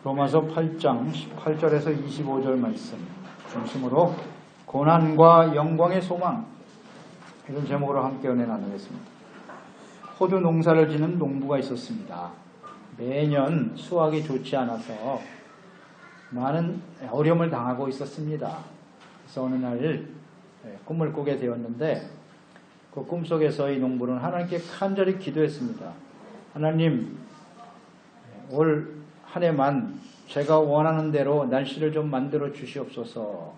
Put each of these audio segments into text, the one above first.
로마서 8장 18절에서 25절 말씀 중심으로 고난과 영광의 소망, 이런 제목으로 함께 은혜 나누겠습니다. 호두 농사를 짓는 농부가 있었습니다. 매년 수확이 좋지 않아서 많은 어려움을 당하고 있었습니다. 그래서 어느 날 꿈을 꾸게 되었는데, 그 꿈속에서 이 농부는 하나님께 간절히 기도했습니다. 하나님, 올 한 해만 제가 원하는 대로 날씨를 좀 만들어 주시옵소서.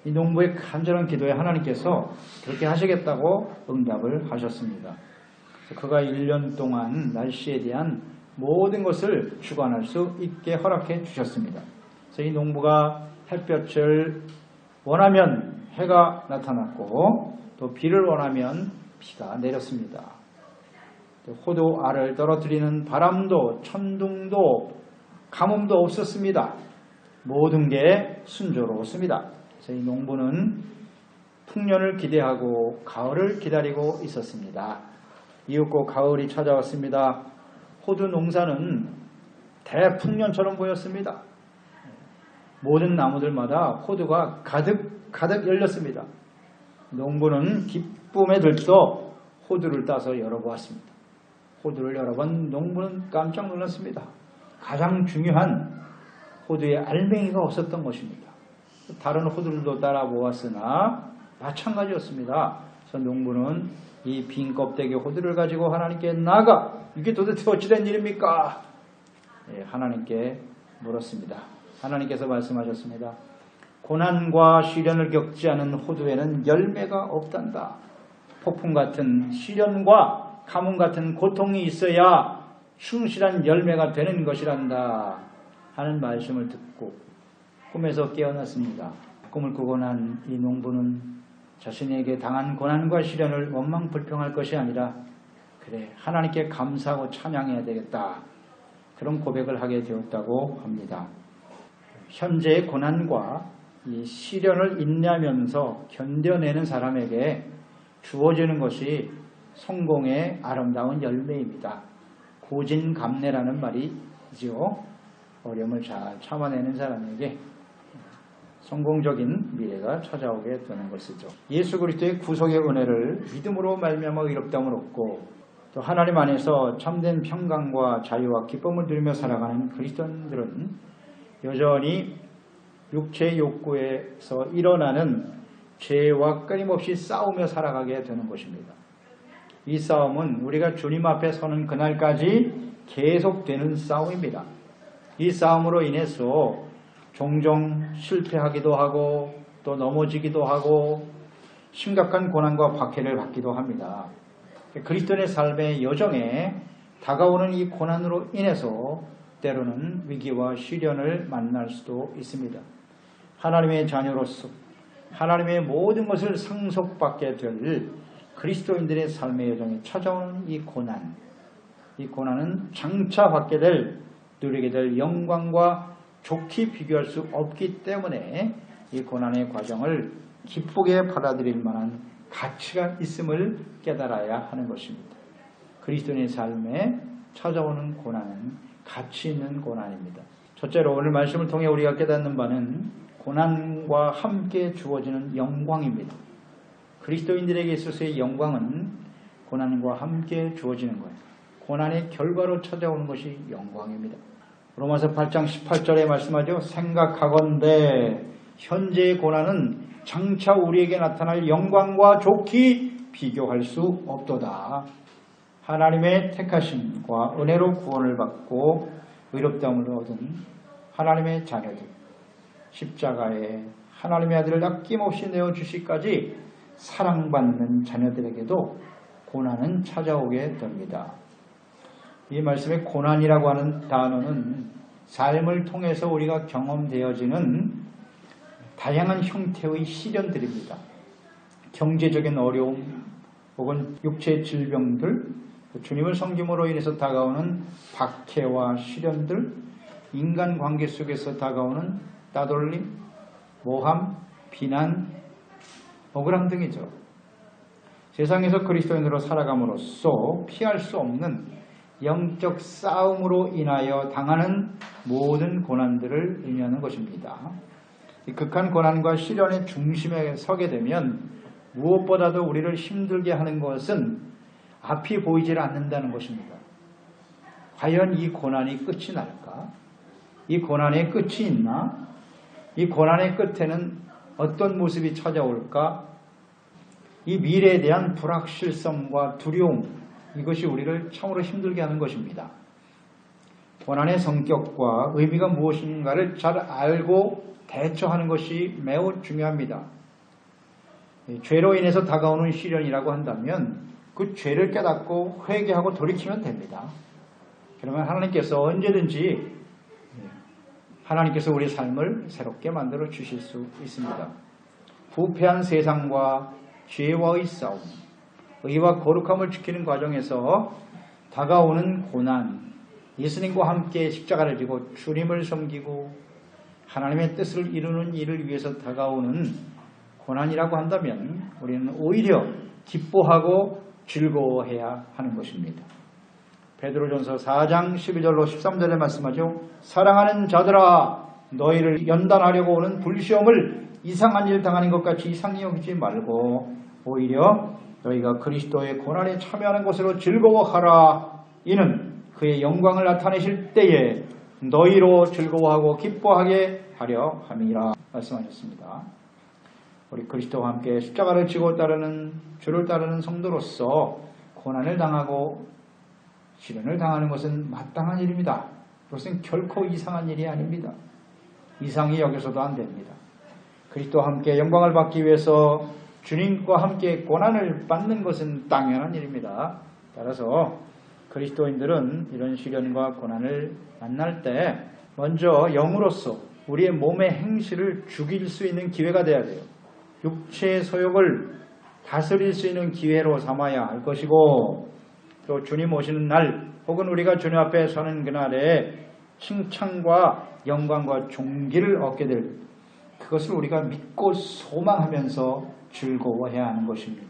이 농부의 간절한 기도에 하나님께서 그렇게 하시겠다고 응답을 하셨습니다. 그래서 그가 1년 동안 날씨에 대한 모든 것을 주관할 수 있게 허락해 주셨습니다. 그래서 이 농부가 햇볕을 원하면 해가 나타났고, 또 비를 원하면 비가 내렸습니다. 호두 알을 떨어뜨리는 바람도 천둥도 가뭄도 없었습니다. 모든 게 순조로웠습니다. 그래서 이 농부는 풍년을 기대하고 가을을 기다리고 있었습니다. 이윽고 가을이 찾아왔습니다. 호두 농사는 대풍년처럼 보였습니다. 모든 나무들마다 호두가 가득 열렸습니다. 농부는 기쁨에 들떠 호두를 따서 열어보았습니다. 호두를 열어본 농부는 깜짝 놀랐습니다. 가장 중요한 호두에 알맹이가 없었던 것입니다. 다른 호두들도 따라 보았으나 마찬가지였습니다. 그래서 농부는 이 빈 껍데기 호두를 가지고 하나님께 나아가, 이게 도대체 어찌된 일입니까? 하나님께 물었습니다. 하나님께서 말씀하셨습니다. 고난과 시련을 겪지 않은 호두에는 열매가 없단다. 폭풍 같은 시련과 가뭄 같은 고통이 있어야 충실한 열매가 되는 것이란다 하는 말씀을 듣고 꿈에서 깨어났습니다. 꿈을 꾸고 난 이 농부는 자신에게 당한 고난과 시련을 원망 불평할 것이 아니라, 그래, 하나님께 감사하고 찬양해야 되겠다, 그런 고백을 하게 되었다고 합니다. 현재의 고난과 이 시련을 인내하면서 견뎌내는 사람에게 주어지는 것이 성공의 아름다운 열매입니다. 고진감래라는 말이지요. 어려움을 잘 참아내는 사람에게 성공적인 미래가 찾아오게 되는 것이죠. 예수 그리스도의 구속의 은혜를 믿음으로 말미암아 의롭다함을 얻고, 또 하나님 안에서 참된 평강과 자유와 기쁨을 누리며 살아가는 그리스도인들은 여전히 육체의 욕구에서 일어나는 죄와 끊임없이 싸우며 살아가게 되는 것입니다. 이 싸움은 우리가 주님 앞에 서는 그날까지 계속되는 싸움입니다. 이 싸움으로 인해서 종종 실패하기도 하고, 또 넘어지기도 하고, 심각한 고난과 박해를 받기도 합니다. 그리스도인의 삶의 여정에 다가오는 이 고난으로 인해서 때로는 위기와 시련을 만날 수도 있습니다. 하나님의 자녀로서 하나님의 모든 것을 상속받게 될 그리스도인들의 삶의 여정에 찾아오는 이 고난은 장차 받게 될, 누리게 될 영광과 좋게 비교할 수 없기 때문에 이 고난의 과정을 기쁘게 받아들일 만한 가치가 있음을 깨달아야 하는 것입니다. 그리스도인의 삶에 찾아오는 고난은 가치 있는 고난입니다. 첫째로 오늘 말씀을 통해 우리가 깨닫는 바는 고난과 함께 주어지는 영광입니다. 그리스도인들에게 있어서의 영광은 고난과 함께 주어지는 거예요. 고난의 결과로 찾아오는 것이 영광입니다. 로마서 8장 18절에 말씀하죠. 생각하건대 현재의 고난은 장차 우리에게 나타날 영광과 좋게 비교할 수 없도다. 하나님의 택하심과 은혜로 구원을 받고 의롭다함을 얻은 하나님의 자녀들, 십자가에 하나님의 아들을 아낌없이 내어주시기까지 사랑받는 자녀들에게도 고난은 찾아오게 됩니다. 이 말씀에 고난이라고 하는 단어는 삶을 통해서 우리가 경험되어지는 다양한 형태의 시련들입니다. 경제적인 어려움 혹은 육체의 질병들, 주님을 섬김으로 인해서 다가오는 박해와 시련들, 인간관계 속에서 다가오는 따돌림, 모함, 비난, 억울함 등이죠. 세상에서 그리스도인으로 살아감으로써 피할 수 없는 영적 싸움으로 인하여 당하는 모든 고난들을 의미하는 것입니다. 이 극한 고난과 시련의 중심에 서게 되면 무엇보다도 우리를 힘들게 하는 것은 앞이 보이질 않는다는 것입니다. 과연 이 고난이 끝이 날까? 이 고난의 끝이 있나? 이 고난의 끝에는 어떤 모습이 찾아올까? 이 미래에 대한 불확실성과 두려움, 이것이 우리를 참으로 힘들게 하는 것입니다. 고난의 성격과 의미가 무엇인가를 잘 알고 대처하는 것이 매우 중요합니다. 죄로 인해서 다가오는 시련이라고 한다면 그 죄를 깨닫고 회개하고 돌이키면 됩니다. 그러면 하나님께서 언제든지 하나님께서 우리 삶을 새롭게 만들어 주실 수 있습니다. 부패한 세상과 죄와의 싸움, 의와 거룩함을 지키는 과정에서 다가오는 고난, 예수님과 함께 십자가를 지고 주님을 섬기고 하나님의 뜻을 이루는 일을 위해서 다가오는 고난이라고 한다면 우리는 오히려 기뻐하고 즐거워해야 하는 것입니다. 베드로전서 4장 12절로 13절에 말씀하죠. 사랑하는 자들아, 너희를 연단하려고 오는 불시험을 이상한 일 당하는 것 같이 이상히 여기지 말고 오히려 너희가 그리스도의 고난에 참여하는 것으로 즐거워하라. 이는 그의 영광을 나타내실 때에 너희로 즐거워하고 기뻐하게 하려 함이라 말씀하셨습니다. 우리 그리스도와 함께 십자가를 지고 따르는 주를 따르는 성도로서 고난을 당하고 시련을 당하는 것은 마땅한 일입니다. 그것은 결코 이상한 일이 아닙니다. 이상히 여겨서도 안 됩니다. 그리스도와 함께 영광을 받기 위해서 주님과 함께 고난을 받는 것은 당연한 일입니다. 따라서 그리스도인들은 이런 시련과 고난을 만날 때 먼저 영으로서 우리의 몸의 행실을 죽일 수 있는 기회가 돼야 돼요. 육체의 소욕을 다스릴 수 있는 기회로 삼아야 할 것이고 또 주님 오시는 날 혹은 우리가 주님 앞에 서는 그날에 칭찬과 영광과 존귀를 얻게 될 그것을 우리가 믿고 소망하면서 즐거워해야 하는 것입니다.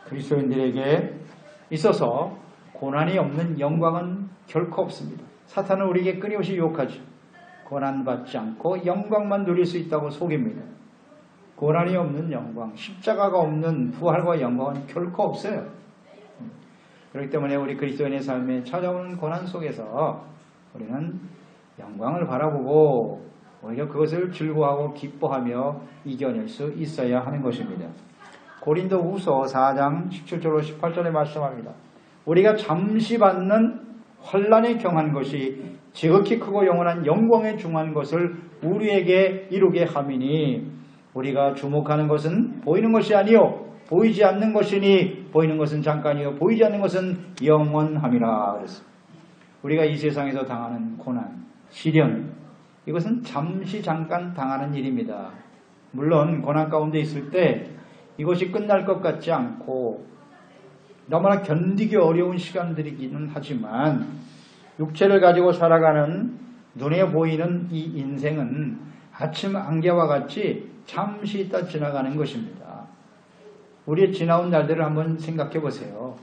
그리스도인들에게 있어서 고난이 없는 영광은 결코 없습니다. 사탄은 우리에게 끊임없이 유혹하죠. 고난받지 않고 영광만 누릴 수 있다고 속입니다. 고난이 없는 영광, 십자가가 없는 부활과 영광은 결코 없어요. 그렇기 때문에 우리 그리스도인의 삶에 찾아오는 고난 속에서 우리는 영광을 바라보고 오히려 그것을 즐거워하고 기뻐하며 이겨낼 수 있어야 하는 것입니다. 고린도후서 4장 17절로 18절에 말씀합니다. 우리가 잠시 받는 환난에 경한 것이 지극히 크고 영원한 영광에 중한 것을 우리에게 이루게 함이니 우리가 주목하는 것은 보이는 것이 아니요 보이지 않는 것이니 보이는 것은 잠깐이요 보이지 않는 것은 영원함이라 그랬습니다. 우리가 이 세상에서 당하는 고난, 시련 이것은 잠시 잠깐 당하는 일입니다. 물론 고난 가운데 있을 때 이것이 끝날 것 같지 않고 너무나 견디기 어려운 시간들이기는 하지만 육체를 가지고 살아가는 눈에 보이는 이 인생은 아침 안개와 같이 잠시 있다 지나가는 것입니다. 우리의 지나온 날들을 한번 생각해 보세요.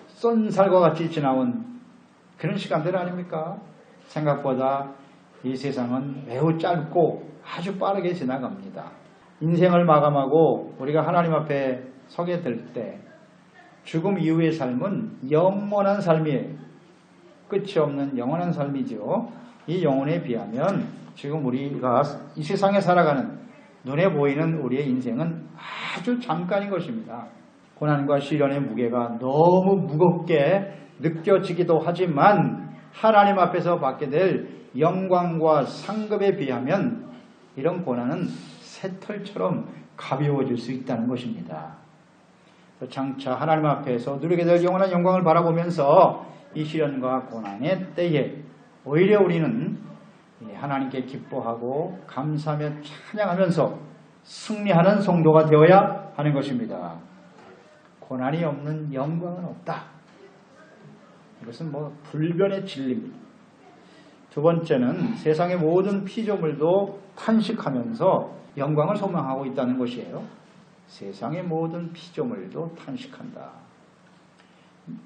쏜살과 같이 지나온 그런 시간들 아닙니까? 생각보다 이 세상은 매우 짧고 아주 빠르게 지나갑니다. 인생을 마감하고 우리가 하나님 앞에 서게 될 때 죽음 이후의 삶은 영원한 삶이에요. 끝이 없는 영원한 삶이죠. 이 영혼에 비하면 지금 우리가 이 세상에 살아가는 눈에 보이는 우리의 인생은 아주 잠깐인 것입니다. 고난과 시련의 무게가 너무 무겁게 느껴지기도 하지만 하나님 앞에서 받게 될 영광과 상급에 비하면 이런 고난은 새털처럼 가벼워질 수 있다는 것입니다. 장차 하나님 앞에서 누리게 될 영원한 영광을 바라보면서 이 시련과 고난의 때에 오히려 우리는 하나님께 기뻐하고 감사하며 찬양하면서 승리하는 성도가 되어야 하는 것입니다. 고난이 없는 영광은 없다. 이것은 불변의 진리입니다. 두 번째는 세상의 모든 피조물도 탄식하면서 영광을 소망하고 있다는 것이에요. 세상의 모든 피조물도 탄식한다.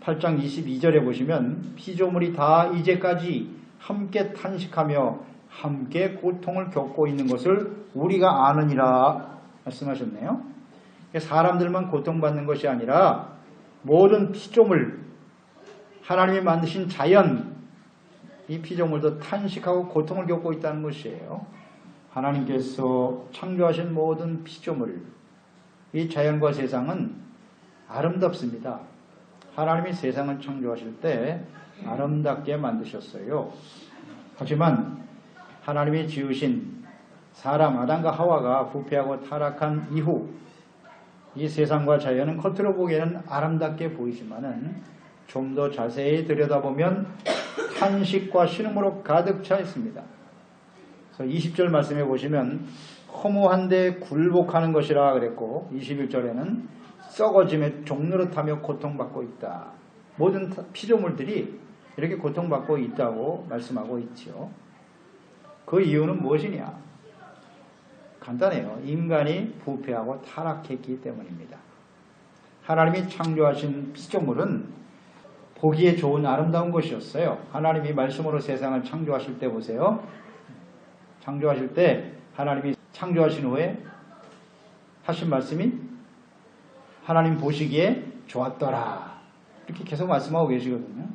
8장 22절에 보시면 피조물이 다 이제까지 함께 탄식하며 함께 고통을 겪고 있는 것을 우리가 아느니라 말씀하셨네요. 사람들만 고통받는 것이 아니라 모든 피조물, 하나님이 만드신 자연, 이 피조물도 탄식하고 고통을 겪고 있다는 것이에요. 하나님께서 창조하신 모든 피조물, 이 자연과 세상은 아름답습니다. 하나님이 세상을 창조하실 때 아름답게 만드셨어요. 하지만 하나님이 지으신 사람 아담과 하와가 부패하고 타락한 이후 이 세상과 자연은 겉으로 보기에는 아름답게 보이지만은 좀 더 자세히 들여다보면 탄식과 신음으로 가득 차 있습니다. 그래서 20절 말씀해 보시면 허무한데 굴복하는 것이라 그랬고 21절에는 썩어짐에 종노릇하며 고통받고 있다. 모든 피조물들이 이렇게 고통받고 있다고 말씀하고 있죠. 그 이유는 무엇이냐? 간단해요. 인간이 부패하고 타락했기 때문입니다. 하나님이 창조하신 피조물은 보기에 좋은 아름다운 것이었어요. 하나님이 말씀으로 세상을 창조하실 때 보세요. 창조하실 때 하나님이 창조하신 후에 하신 말씀이 하나님 보시기에 좋았더라. 이렇게 계속 말씀하고 계시거든요.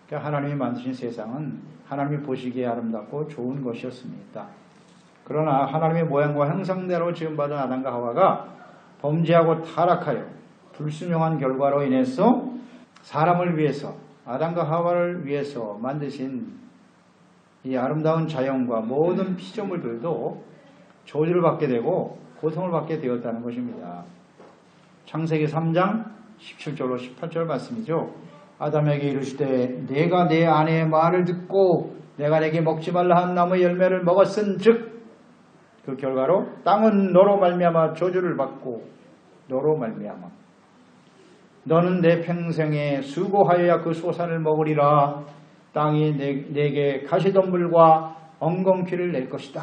그러니까 하나님이 만드신 세상은 하나님이 보시기에 아름답고 좋은 것이었습니다. 그러나 하나님의 모양과 형상대로 지음받은 아담과 하와가 범죄하고 타락하여 불순종한 결과로 인해서 사람을 위해서 아담과 하와를 위해서 만드신 이 아름다운 자연과 모든 피조물들도 저주를 받게 되고 고통을 받게 되었다는 것입니다. 창세기 3장 17절로 18절 말씀이죠. 아담에게 이르시되 내가 내 아내의 말을 듣고 내가 내게 먹지 말라 한 나무의 열매를 먹었은즉 그 결과로 땅은 너로 말미암아 저주를 받고 너로 말미암아 너는 내 평생에 수고하여야 그 소산을 먹으리라. 땅이 내게 가시덤불과 엉겅퀴를 낼 것이다.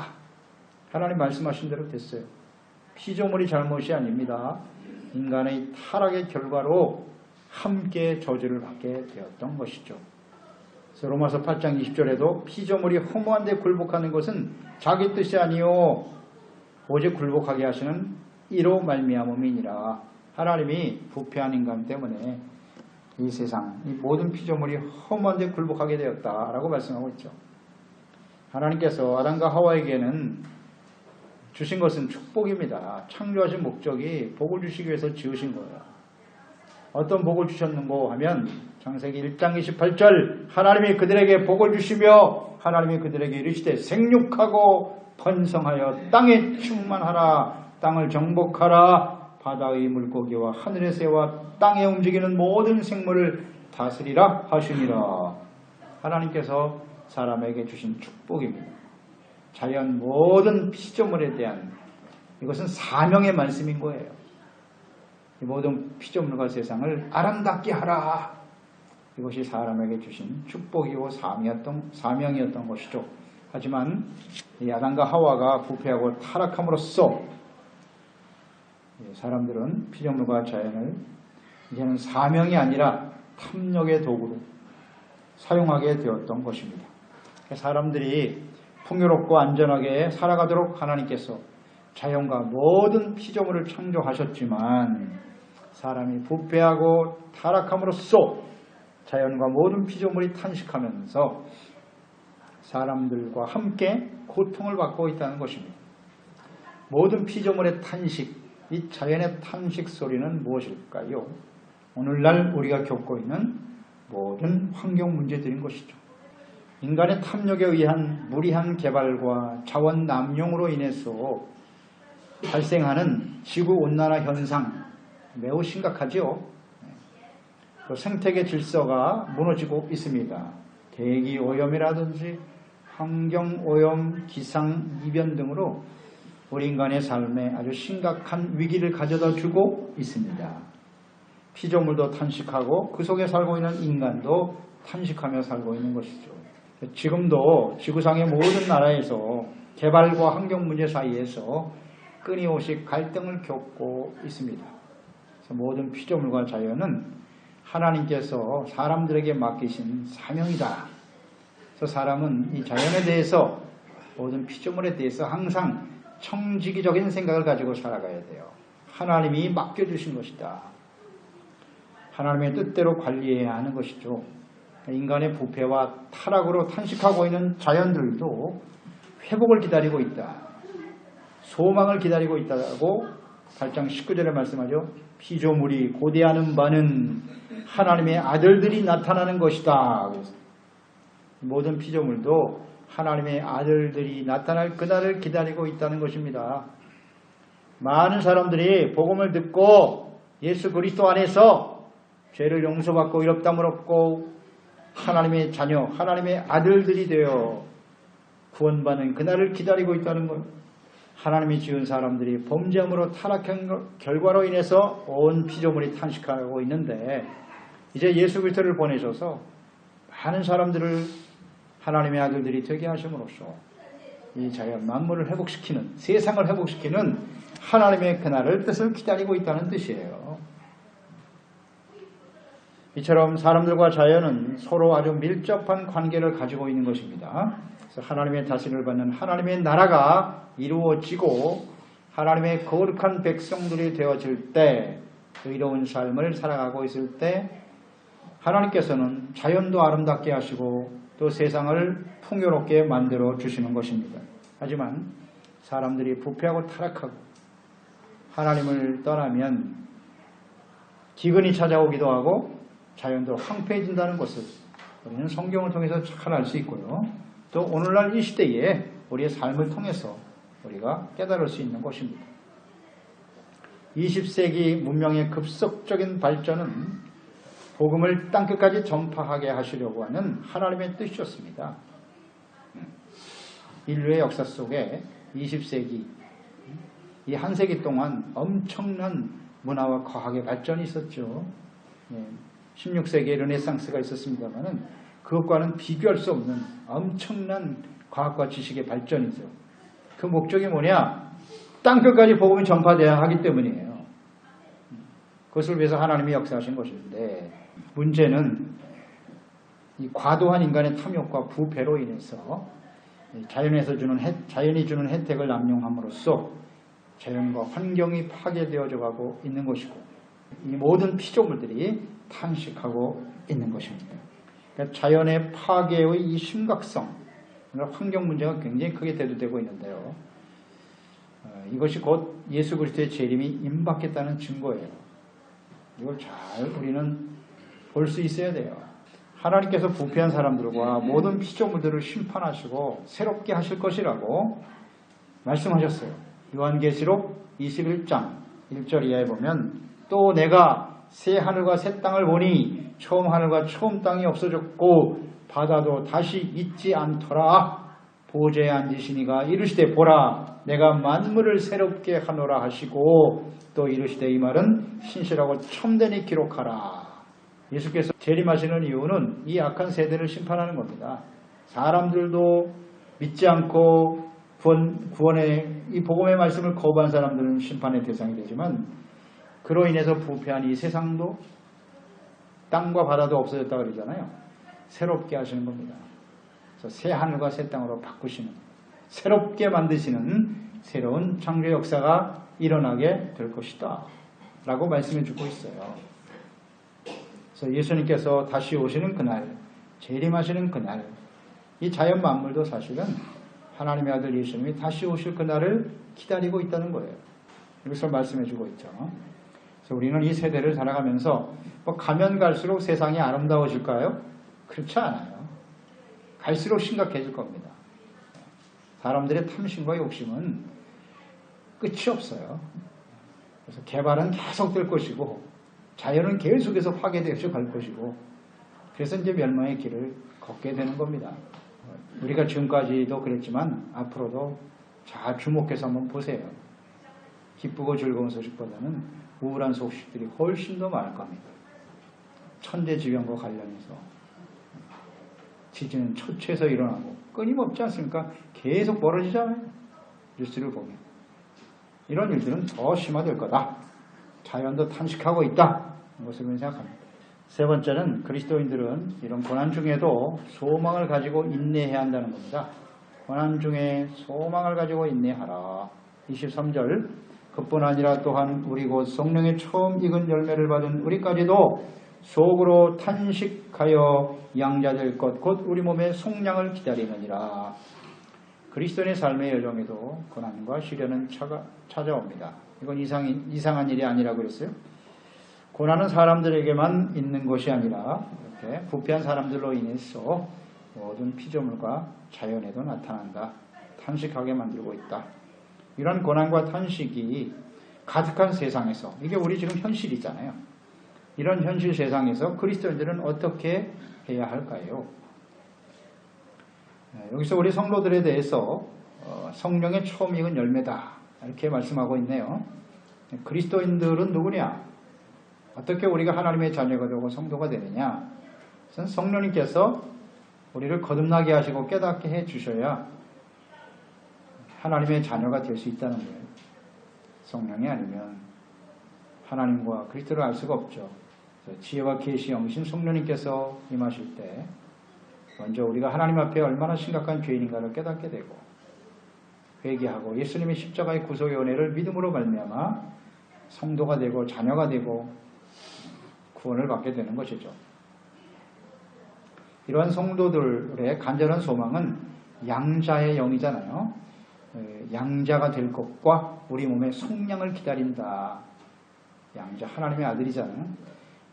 하나님 말씀하신 대로 됐어요. 피조물이 잘못이 아닙니다. 인간의 타락의 결과로 함께 저주를 받게 되었던 것이죠. 그래서 로마서 8장 20절에도 피조물이 허무한 데 굴복하는 것은 자기 뜻이 아니요 오직 굴복하게 하시는 이로 말미암음이니라. 하나님이 부패한 인간 때문에 이 세상, 이 모든 피조물이 허무한 데 굴복하게 되었다라고 말씀하고 있죠. 하나님께서 아담과 하와에게는 주신 것은 축복입니다. 창조하신 목적이 복을 주시기 위해서 지으신 거예요. 어떤 복을 주셨는고 하면 창세기 1장 28절 하나님이 그들에게 복을 주시며 하나님이 그들에게 이르시되 생육하고 번성하여 땅에 충만하라. 땅을 정복하라. 바다의 물고기와 하늘의 새와 땅에 움직이는 모든 생물을 다스리라 하시니라. 하나님께서 사람에게 주신 축복입니다. 자연 모든 피조물에 대한 이것은 사명의 말씀인 거예요. 이 모든 피조물과 세상을 아름답게 하라. 이것이 사람에게 주신 축복이고 사명이었던 것이죠. 하지만 이 아담과 하와가 부패하고 타락함으로써 사람들은 피조물과 자연을 이제는 사명이 아니라 탐욕의 도구로 사용하게 되었던 것입니다. 사람들이 풍요롭고 안전하게 살아가도록 하나님께서 자연과 모든 피조물을 창조하셨지만 사람이 부패하고 타락함으로써 자연과 모든 피조물이 탄식하면서 사람들과 함께 고통을 받고 있다는 것입니다. 모든 피조물의 탄식, 이 자연의 탄식 소리는 무엇일까요? 오늘날 우리가 겪고 있는 모든 환경 문제들인 것이죠. 인간의 탐욕에 의한 무리한 개발과 자원 남용으로 인해서 발생하는 지구온난화 현상 매우 심각하죠. 또 생태계 질서가 무너지고 있습니다. 대기오염이라든지 환경오염, 기상이변 등으로 우리 인간의 삶에 아주 심각한 위기를 가져다 주고 있습니다. 피조물도 탄식하고 그 속에 살고 있는 인간도 탄식하며 살고 있는 것이죠. 지금도 지구상의 모든 나라에서 개발과 환경 문제 사이에서 끊임없이 갈등을 겪고 있습니다. 그래서 모든 피조물과 자연은 하나님께서 사람들에게 맡기신 사명이다. 그래서 사람은 이 자연에 대해서 모든 피조물에 대해서 항상 청지기적인 생각을 가지고 살아가야 돼요. 하나님이 맡겨주신 것이다. 하나님의 뜻대로 관리해야 하는 것이죠. 인간의 부패와 타락으로 탄식하고 있는 자연들도 회복을 기다리고 있다. 소망을 기다리고 있다고 8장 19절에 말씀하죠. 피조물이 고대하는 바는 하나님의 아들들이 나타나는 것이다. 모든 피조물도 하나님의 아들들이 나타날 그날을 기다리고 있다는 것입니다. 많은 사람들이 복음을 듣고 예수 그리스도 안에서 죄를 용서받고 의롭다함을 얻고 하나님의 자녀, 하나님의 아들들이 되어 구원받는 그날을 기다리고 있다는 것. 하나님이 지은 사람들이 범죄함으로 타락한 결과로 인해서 온 피조물이 탄식하고 있는데 이제 예수 그리스도를 보내셔서 많은 사람들을 하나님의 아들들이 되게 하심으로써 이 자연 만물을 회복시키는, 세상을 회복시키는 하나님의 그날을 뜻을 기다리고 있다는 뜻이에요. 이처럼 사람들과 자연은 서로 아주 밀접한 관계를 가지고 있는 것입니다. 그래서 하나님의 다스림을 받는 하나님의 나라가 이루어지고 하나님의 거룩한 백성들이 되어질 때, 의로운 삶을 살아가고 있을 때 하나님께서는 자연도 아름답게 하시고 또 세상을 풍요롭게 만들어 주시는 것입니다. 하지만 사람들이 부패하고 타락하고 하나님을 떠나면 기근이 찾아오기도 하고 자연도 황폐해진다는 것을 우리는 성경을 통해서 잘 알 수 있고요. 또 오늘날 이 시대에 우리의 삶을 통해서 우리가 깨달을 수 있는 것입니다. 20세기 문명의 급속적인 발전은 복음을 땅끝까지 전파하게 하시려고 하는 하나님의 뜻이었습니다. 인류의 역사 속에 20세기, 이 한 세기 동안 엄청난 문화와 과학의 발전이 있었죠. 16세기에 르네상스가 있었습니다만 그것과는 비교할 수 없는 엄청난 과학과 지식의 발전이죠. 그 목적이 뭐냐? 땅끝까지 복음이 전파되어야 하기 때문이에요. 그것을 위해서 하나님이 역사하신 것인데 문제는 이 과도한 인간의 탐욕과 부패로 인해서 자연이 주는 혜택을 남용함으로써 자연과 환경이 파괴되어져 가고 있는 것이고 이 모든 피조물들이 탄식하고 있는 것입니다. 그러니까 자연의 파괴의 이 심각성, 환경 문제가 굉장히 크게 대두되고 있는데요. 이것이 곧 예수 그리스도의 재림이 임박했다는 증거예요. 이걸 잘 우리는 볼 수 있어야 돼요. 하나님께서 부패한 사람들과 모든 피조물들을 심판하시고 새롭게 하실 것이라고 말씀하셨어요. 요한계시록 21장 1절 이하에 보면 또 내가 새 하늘과 새 땅을 보니 처음 하늘과 처음 땅이 없어졌고 바다도 다시 있지 않더라. 보좌에 앉으시니가 이르시되 보라 내가 만물을 새롭게 하노라 하시고 또 이르시되 이 말은 신실하고 참되니 기록하라. 예수께서 재림하시는 이유는 이 악한 세대를 심판하는 겁니다. 사람들도 믿지 않고 구원의 이 복음의 말씀을 거부한 사람들은 심판의 대상이 되지만 그로 인해서 부패한 이 세상도 땅과 바다도 없어졌다 그러잖아요. 새롭게 하시는 겁니다. 그래서 새 하늘과 새 땅으로 바꾸시는, 새롭게 만드시는 새로운 창조 역사가 일어나게 될 것이다 라고 말씀해 주고 있어요. 그래서 예수님께서 다시 오시는 그날, 재림하시는 그날, 이 자연 만물도 사실은 하나님의 아들 예수님이 다시 오실 그날을 기다리고 있다는 거예요. 이것을 말씀해 주고 있죠. 그래서 우리는 이 세대를 살아가면서 가면 갈수록 세상이 아름다워질까요? 그렇지 않아요. 갈수록 심각해질 겁니다. 사람들의 탐심과 욕심은 끝이 없어요. 그래서 개발은 계속될 것이고 자연은 계속해서 파괴되어서 갈 것이고 그래서 이제 멸망의 길을 걷게 되는 겁니다. 우리가 지금까지도 그랬지만 앞으로도 잘 주목해서 한번 보세요. 기쁘고 즐거운 소식보다는 우울한 소식들이 훨씬 더 많을 겁니다. 천재지변과 관련해서 지진은 처치에서 일어나고 끊임없지 않습니까? 계속 벌어지잖아요. 뉴스를 보면. 이런 일들은 더 심화될 거다. 자연도 탄식하고 있다. 이것을 생각합니다. 세 번째는 그리스도인들은 이런 고난 중에도 소망을 가지고 인내해야 한다는 겁니다. 고난 중에 소망을 가지고 인내하라. 23절 그뿐 아니라 또한 우리 곧 성령의 처음 익은 열매를 받은 우리까지도 속으로 탄식하여 양자될 것 곧 우리 몸의 속량을 기다리느니라. 그리스도인의 삶의 여정에도 고난과 시련은 찾아옵니다. 이건 이상한 일이 아니라고 그랬어요. 고난은 사람들에게만 있는 것이 아니라 이렇게 부패한 사람들로 인해서 모든 피조물과 자연에도 나타난다. 탄식하게 만들고 있다. 이런 고난과 탄식이 가득한 세상에서, 이게 우리 지금 현실이잖아요. 이런 현실 세상에서 그리스도인들은 어떻게 해야 할까요? 여기서 우리 성도들에 대해서 성령의 처음 익은 열매다 이렇게 말씀하고 있네요. 그리스도인들은 누구냐? 어떻게 우리가 하나님의 자녀가 되고 성도가 되느냐? 성령님께서 우리를 거듭나게 하시고 깨닫게 해 주셔야 하나님의 자녀가 될 수 있다는 거예요. 성령이 아니면 하나님과 그리스도를 알 수가 없죠. 지혜와 계시 영신 성령님께서 임하실 때 먼저 우리가 하나님 앞에 얼마나 심각한 죄인인가를 깨닫게 되고 회개하고 예수님의 십자가의 구속의 은혜를 믿음으로 말미암아 성도가 되고 자녀가 되고 구원을 받게 되는 것이죠. 이러한 성도들의 간절한 소망은 양자의 영이잖아요. 양자가 될 것과 우리 몸의 속량을 기다린다. 양자, 하나님의 아들이잖아요.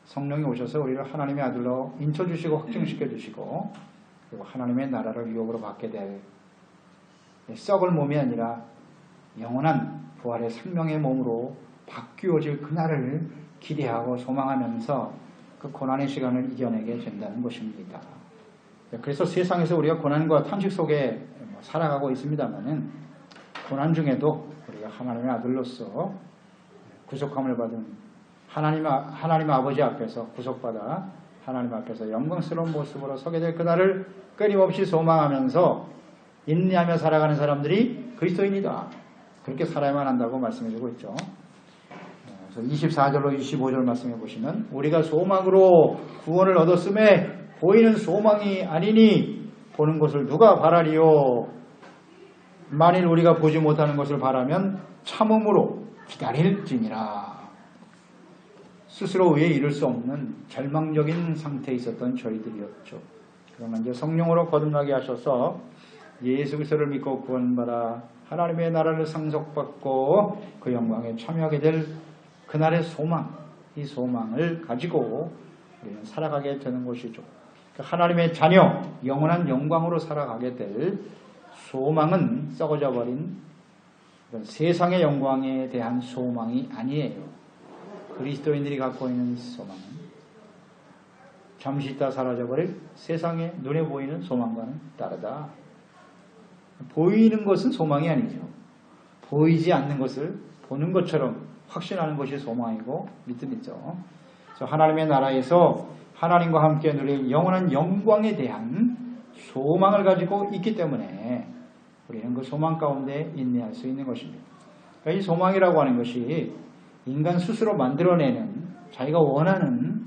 성령이 오셔서 우리를 하나님의 아들로 인쳐주시고 확증시켜 주시고 그리고 하나님의 나라를 유업으로 받게 될 썩을 몸이 아니라 영원한 부활의 생명의 몸으로 바뀌어질 그날을 기대하고 소망하면서 그 고난의 시간을 이겨내게 된다는 것입니다. 그래서 세상에서 우리가 고난과 탄식 속에 살아가고 있습니다만은 고난 중에도 우리가 하나님의 아들로서 구속함을 받은 하나님 아버지 앞에서 구속받아 하나님 앞에서 영광스러운 모습으로 서게 될 그날을 끊임없이 소망하면서 인내하며 살아가는 사람들이 그리스도인이다. 그렇게 살아야만 한다고 말씀해주고 있죠. 그래서 24절로 25절 말씀해 보시면 우리가 소망으로 구원을 얻었음에 보이는 소망이 아니니 보는 것을 누가 바라리요. 만일 우리가 보지 못하는 것을 바라면 참음으로 기다릴지니라. 스스로 위에 이룰 수 없는 절망적인 상태에 있었던 저희들이었죠. 그러나 이제 성령으로 거듭나게 하셔서 예수 그리스도를 믿고 구원받아 하나님의 나라를 상속받고 그 영광에 참여하게 될 그날의 소망, 이 소망을 가지고 우리는 살아가게 되는 것이죠. 하나님의 자녀, 영원한 영광으로 살아가게 될 소망은 썩어져 버린 세상의 영광에 대한 소망이 아니에요. 그리스도인들이 갖고 있는 소망은 잠시 있다 사라져버릴 세상의 눈에 보이는 소망과는 다르다. 보이는 것은 소망이 아니죠. 보이지 않는 것을 보는 것처럼 확신하는 것이 소망이고 믿음이죠. 그래서 하나님의 나라에서 하나님과 함께 누릴 영원한 영광에 대한 소망을 가지고 있기 때문에 우리는 그 소망 가운데 인내할 수 있는 것입니다. 그러니까 이 소망이라고 하는 것이 인간 스스로 만들어내는 자기가 원하는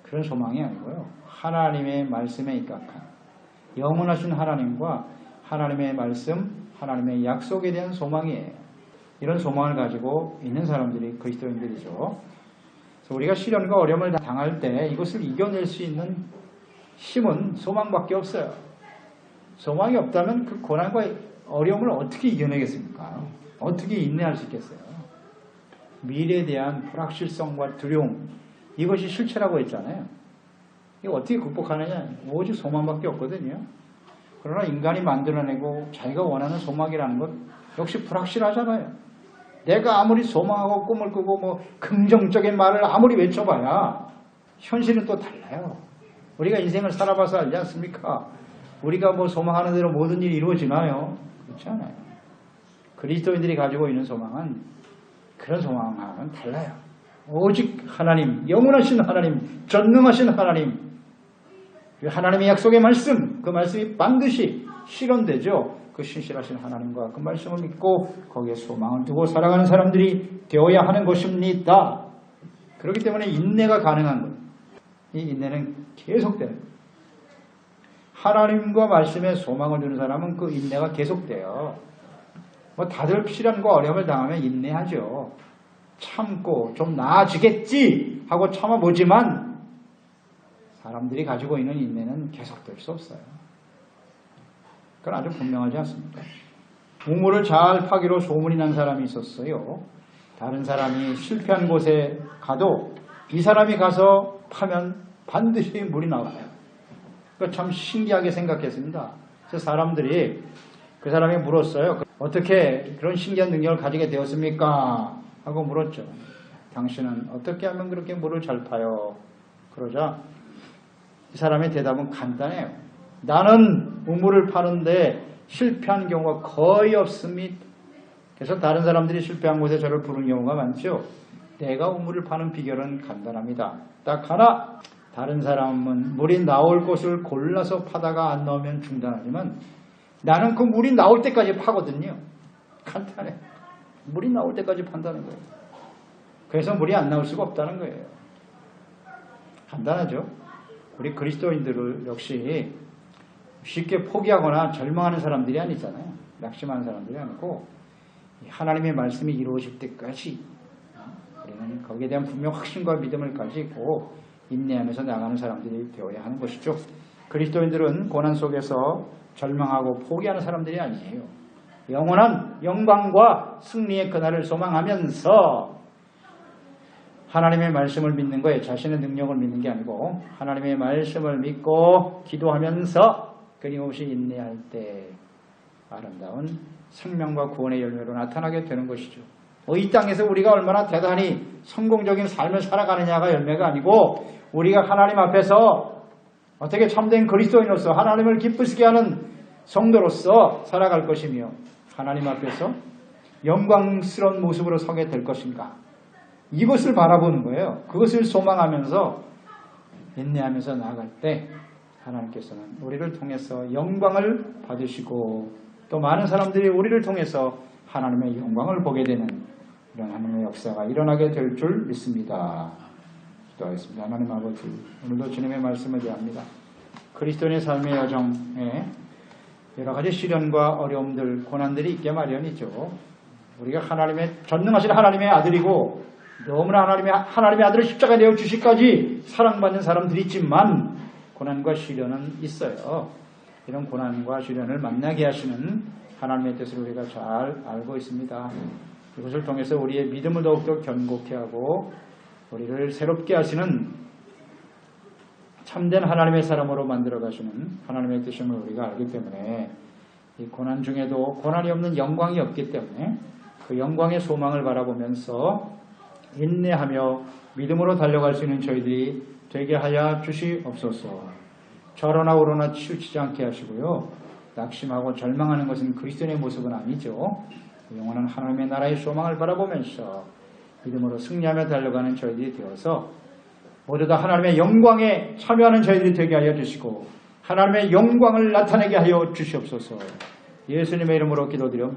그런 소망이 아니고요. 하나님의 말씀에 입각한 영원하신 하나님과 하나님의 말씀, 하나님의 약속에 대한 소망이에요. 이런 소망을 가지고 있는 사람들이 그리스도인들이죠. 그래서 우리가 시련과 어려움을 당할 때 이것을 이겨낼 수 있는 힘은 소망밖에 없어요. 소망이 없다면 그 고난과 어려움을 어떻게 이겨내겠습니까? 어떻게 인내할 수 있겠어요? 미래에 대한 불확실성과 두려움, 이것이 실체라고 했잖아요. 이거 어떻게 극복하느냐? 오직 소망밖에 없거든요. 그러나 인간이 만들어내고 자기가 원하는 소망이라는 것 역시 불확실하잖아요. 내가 아무리 소망하고 꿈을 꾸고 뭐 긍정적인 말을 아무리 외쳐봐야 현실은 또 달라요. 우리가 인생을 살아봐서 알지 않습니까? 우리가 뭐 소망하는 대로 모든 일이 이루어지나요? 그렇지 않아요. 그리스도인들이 가지고 있는 소망은 그런 소망과는 달라요. 오직 하나님, 영원하신 하나님, 전능하신 하나님, 하나님의 약속의 말씀, 그 말씀이 반드시 실현되죠. 그 신실하신 하나님과 그 말씀을 믿고 거기에 소망을 두고 살아가는 사람들이 되어야 하는 것입니다. 그렇기 때문에 인내가 가능한 거예요. 이 인내는 계속돼요. 하나님과 말씀에 소망을 두는 사람은 그 인내가 계속돼요. 뭐 다들 시련과 어려움을 당하면 인내하죠. 참고 좀 나아지겠지 하고 참아보지만 사람들이 가지고 있는 인내는 계속될 수 없어요. 그건 아주 분명하지 않습니까? 우물을 잘 파기로 소문이 난 사람이 있었어요. 다른 사람이 실패한 곳에 가도 이 사람이 가서 파면 반드시 물이 나와요. 참 신기하게 생각했습니다. 그래서 사람들이 그 사람이 물었어요. 어떻게 그런 신기한 능력을 가지게 되었습니까? 하고 물었죠. 당신은 어떻게 하면 그렇게 물을 잘 파요? 그러자 이 사람의 대답은 간단해요. 나는 우물을 파는데 실패한 경우가 거의 없습니다. 그래서 다른 사람들이 실패한 곳에 저를 부르는 경우가 많죠. 내가 우물을 파는 비결은 간단합니다. 딱 하나. 다른 사람은 물이 나올 곳을 골라서 파다가 안 나오면 중단하지만 나는 그 물이 나올 때까지 파거든요. 간단해. 물이 나올 때까지 판다는 거예요. 그래서 물이 안 나올 수가 없다는 거예요. 간단하죠. 우리 그리스도인들을 역시 쉽게 포기하거나 절망하는 사람들이 아니잖아요. 낙심하는 사람들이 아니고 하나님의 말씀이 이루어질 때까지 우리는 거기에 대한 분명 확신과 믿음을 가지고 인내하면서 나가는 사람들이 되어야 하는 것이죠. 그리스도인들은 고난 속에서 절망하고 포기하는 사람들이 아니에요. 영원한 영광과 승리의 그날을 소망하면서 하나님의 말씀을 믿는 거에 자신의 능력을 믿는 게 아니고 하나님의 말씀을 믿고 기도하면서 끊임없이 인내할 때 아름다운 생명과 구원의 열매로 나타나게 되는 것이죠. 이 땅에서 우리가 얼마나 대단히 성공적인 삶을 살아가느냐가 열매가 아니고 우리가 하나님 앞에서 어떻게 참된 그리스도인으로서 하나님을 기쁘시게 하는 성도로서 살아갈 것이며 하나님 앞에서 영광스러운 모습으로 서게 될 것인가. 이것을 바라보는 거예요. 그것을 소망하면서 인내하면서 나아갈 때 하나님께서는 우리를 통해서 영광을 받으시고 또 많은 사람들이 우리를 통해서 하나님의 영광을 보게 되는 이런 하나님의 역사가 일어나게 될 줄 믿습니다. 기도하겠습니다. 하나님 아버지, 오늘도 주님의 말씀을 대합니다. 그리스도인의 삶의 여정에 여러 가지 시련과 어려움들, 고난들이 있게 마련이죠. 우리가 전능하신 하나님의 아들이고 너무나 하나님의 아들을 십자가에 내어 주시기까지 사랑받는 사람들이 있지만 고난과 시련은 있어요. 이런 고난과 시련을 만나게 하시는 하나님의 뜻을 우리가 잘 알고 있습니다. 이것을 통해서 우리의 믿음을 더욱더 견고케 하고 우리를 새롭게 하시는 참된 하나님의 사람으로 만들어 가시는 하나님의 뜻임을 우리가 알기 때문에 이 고난 중에도 고난이 없는 영광이 없기 때문에 그 영광의 소망을 바라보면서 인내하며 믿음으로 달려갈 수 있는 저희들이 되게 하여 주시옵소서. 저러나 오러나 치우치지 않게 하시고요. 낙심하고 절망하는 것은 그리스도인의 모습은 아니죠. 영원한 하나님의 나라의 소망을 바라보면서 믿음으로 승리하며 달려가는 저희들이 되어서 모두 다 하나님의 영광에 참여하는 저희들이 되게 하여 주시고 하나님의 영광을 나타내게 하여 주시옵소서. 예수님의 이름으로 기도드려